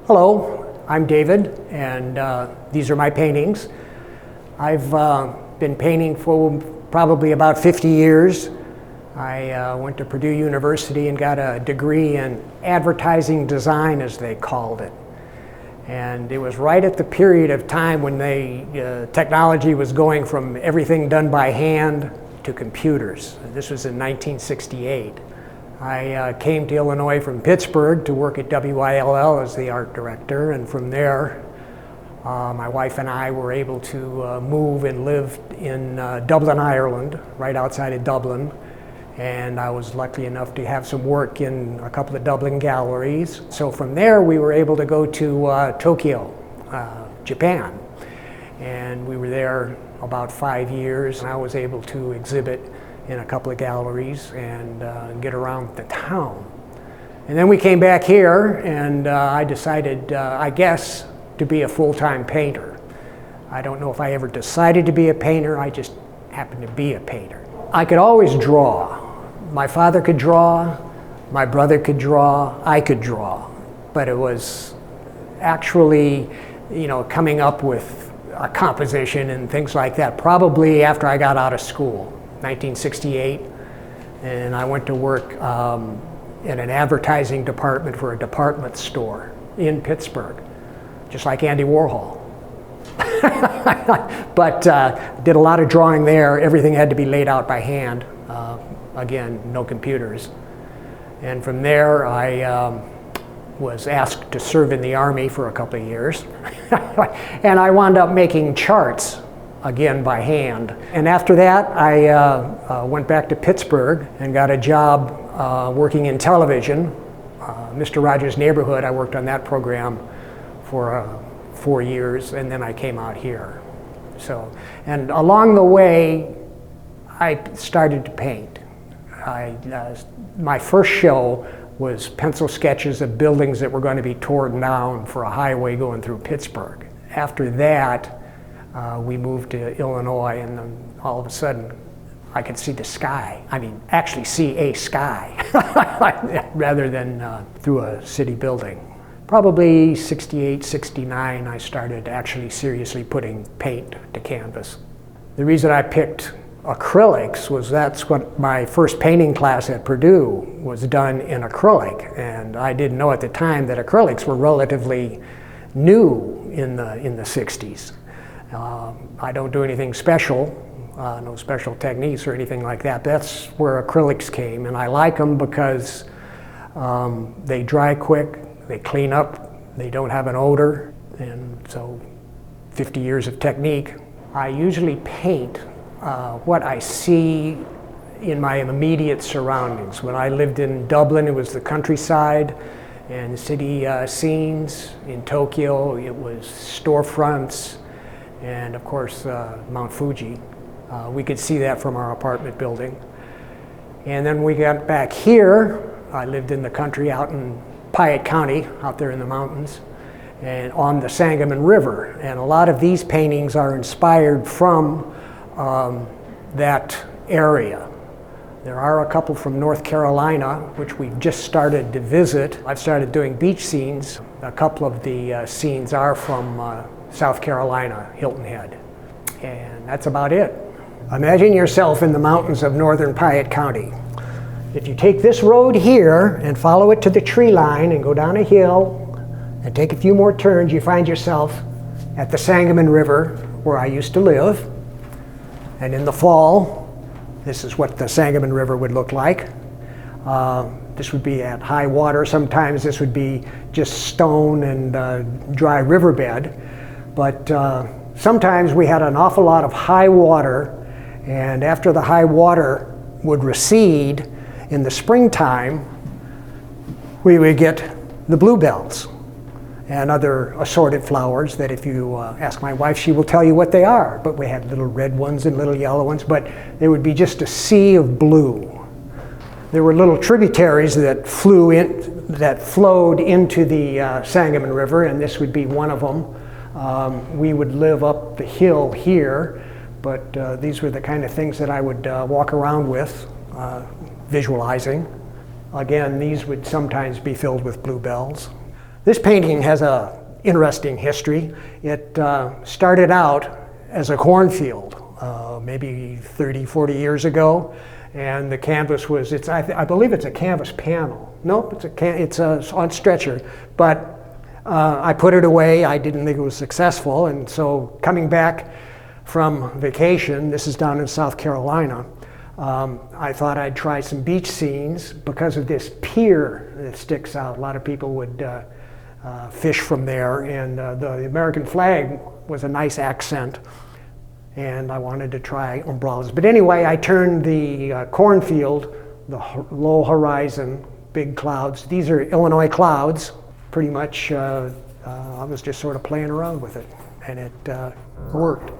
Hello, I'm David, and these are my paintings. I've been painting for probably about 50 years. I went to Purdue University and got a degree in advertising design, as they called it. And it was right at the period of time when technology was going from everything done by hand to computers. This was in 1968. I came to Illinois from Pittsburgh to work at WILL as the art director, and from there my wife and I were able to move and live in Dublin, Ireland, right outside of Dublin. And I was lucky enough to have some work in a couple of Dublin galleries. So from there we were able to go to Tokyo, Japan. And we were there about 5 years, and I was able to exhibit in a couple of galleries and get around the town. And then we came back here, and I decided, I guess, to be a full-time painter. I don't know if I ever decided to be a painter, I just happened to be a painter. I could always draw. My father could draw, my brother could draw, I could draw. But it was actually, coming up with a composition and things like that, probably after I got out of school. 1968, and I went to work in an advertising department for a department store in Pittsburgh, just like Andy Warhol. But did a lot of drawing there. Everything had to be laid out by hand. Again, no computers. And from there, I was asked to serve in the Army for a couple of years. And I wound up making charts, again by hand. And after that, I went back to Pittsburgh and got a job working in television. Mr. Rogers' Neighborhood, I worked on that program for 4 years, and then I came out here. And along the way, I started to paint. My first show was pencil sketches of buildings that were going to be torn down for a highway going through Pittsburgh. After that, we moved to Illinois, and then all of a sudden I could see the sky. I mean, actually see a sky rather than through a city building. Probably 68, 69, I started actually seriously putting paint to canvas. The reason I picked acrylics was that's what my first painting class at Purdue was done in acrylic, and I didn't know at the time that acrylics were relatively new in the 60s. I don't do anything special, no special techniques or anything like that. That's where acrylics came, and I like them because they dry quick, they clean up, they don't have an odor, and so 50 years of technique. I usually paint what I see in my immediate surroundings. When I lived in Dublin, it was the countryside and city scenes. In Tokyo, it was storefronts, and of course Mount Fuji. We could see that from our apartment building. And then we got back here. I lived in the country out in Piatt County, out there in the mountains, and on the Sangamon River. And a lot of these paintings are inspired from that area. There are a couple from North Carolina, which we've just started to visit. I've started doing beach scenes. A couple of the scenes are from South Carolina, Hilton Head. And that's about it. Imagine yourself in the mountains of northern Piatt County. If you take this road here and follow it to the tree line and go down a hill and take a few more turns, you find yourself at the Sangamon River, where I used to live. And in the fall, this is what the Sangamon River would look like. This would be at high water. Sometimes this would be just stone and dry riverbed. But sometimes we had an awful lot of high water, and after the high water would recede in the springtime, we would get the bluebells and other assorted flowers that if you ask my wife, she will tell you what they are. But we had little red ones and little yellow ones, but there would be just a sea of blue. There were little tributaries that flowed into the Sangamon River, and this would be one of them. We would live up the hill here, but these were the kind of things that I would walk around with, visualizing. Again, these would sometimes be filled with bluebells. This painting has an interesting history. It started out as a cornfield, maybe 30, 40 years ago. And the canvas was, I believe it's a canvas panel. Nope, it's on stretcher. But I put it away. I didn't think it was successful. And so coming back from vacation, this is down in South Carolina, I thought I'd try some beach scenes because of this pier that sticks out. A lot of people would fish from there, and the American flag was a nice accent, and I wanted to try umbrellas. But anyway, I turned the cornfield, the low horizon, big clouds. These are Illinois clouds. Pretty much, I was just sort of playing around with it, and it worked.